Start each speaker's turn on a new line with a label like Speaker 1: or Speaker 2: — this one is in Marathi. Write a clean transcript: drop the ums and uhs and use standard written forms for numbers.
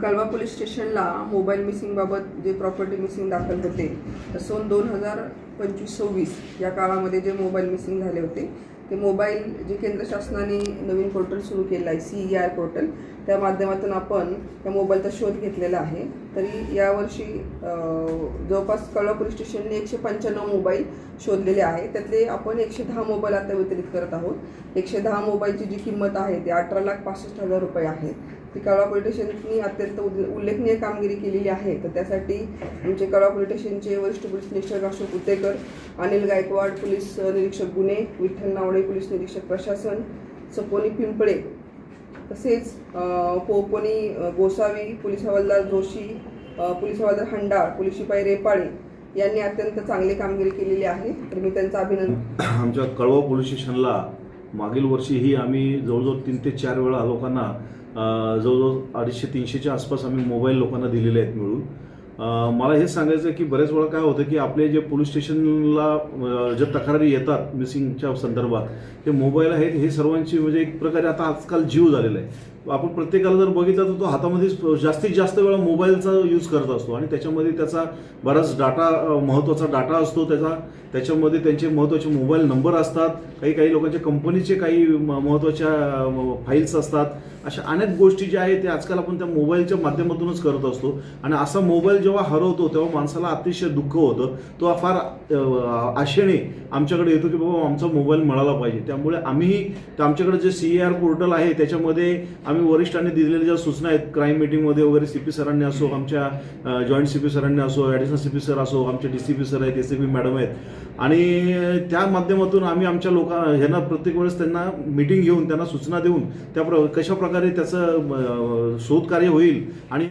Speaker 1: कळवा पोलीस स्टेशनला मोबाईल मिसिंगबाबत जे प्रॉपर्टी मिसिंग दाखल होते तर सन 2025-26 या काळामध्ये जे मोबाईल मिसिंग झाले होते ते मोबाईल जे केंद्र शासनाने नवीन पोर्टल सुरू केलं आहे CER पोर्टल, त्या माध्यमातून आपण त्या मोबाईलचा शोध घेतलेला आहे। तरी यावर्षी जवळपास कळवा पोलीस स्टेशनने 195 मोबाईल शोधलेले आहे। त्यातले आपण 110 मोबाईल आता वितरित करत आहोत। 110 मोबाईलची जी किंमत आहे ती 18,65,000 रुपये आहे। ती कळवा पोलीस स्टेशननी अत्यंत उल्लेखनीय कामगिरी केलेली आहे। तर त्यासाठी आमचे कळवा पोलीस स्टेशनचे वरिष्ठ पोलीस निरीक्षक अशोक उतेकर, अनिल गायकवाड पोलीस निरीक्षक गुन्हे, विठ्ठल नावडे पोलीस निरीक्षक प्रशासन, सपोनी पिंपळे, तसेच पोपनी गोसावी, पोलीस हवालदार जोशी, पोलीस हवालदार हंडाळ, पोलीस शिपाई रेपाळे यांनी अत्यंत चांगली कामगिरी केलेली आहे। तर मी त्यांचं अभिनंदन।
Speaker 2: आमच्या कळवा पोलीस स्टेशनला मागील वर्षीही आम्ही जवळजवळ 3 ते 4 वेळा लोकांना जवळजवळ 250-300च्या आसपास आम्ही मोबाईल लोकांना दिलेले आहेत मिळून। मला हे सांगायचं आहे की बरेच वेळा काय होतं की आपले जे पोलीस स्टेशनला जे तक्रारी येतात मिसिंगच्या संदर्भात, हे मोबाईल आहेत हे सर्वांची म्हणजे एक प्रकारे आता आजकाल जीव झालेला आहे। आपण प्रत्येकाला जर बघितलं तर तो हातामध्ये जास्तीत जास्त वेळा मोबाईलचा यूज करत असतो आणि त्याच्यामध्ये त्याचा बराच डाटा, महत्त्वाचा डाटा असतो त्याच्यामध्ये त्यांचे महत्त्वाचे मोबाईल नंबर असतात, काही लोकांच्या कंपनीचे काही महत्त्वाच्या फाईल्स असतात। अशा अनेक गोष्टी ज्या आहेत ते आजकाल आपण त्या मोबाईलच्या माध्यमातूनच करत असतो आणि असा मोबाईल जेव्हा हरवतो तेव्हा माणसाला अतिशय दुःख होतं। तो फार आशेने आमच्याकडे येतो की बाबा आमचा मोबाईल मिळाला पाहिजे। त्यामुळे आम्हीही आमच्याकडे जे CER पोर्टल आहे त्याच्यामध्ये आम्ही वरिष्ठांनी दिलेल्या ज्या सूचना आहेत, क्राईम मीटिंगमध्ये वगैरे CP सरांनी असो, आमच्या जॉईंट CP सरांनी असो, ॲडिशनल CP सर असो, आमचे DCP सर आहेत, SCP मॅडम आहेत, आणि त्या माध्यमातून आम्ही आमच्या ह्यांना प्रत्येक वेळेस त्यांना मीटिंग घेऊन त्यांना सूचना देऊन कशा प्रकारे त्याचं शोधकार्य होईल आणि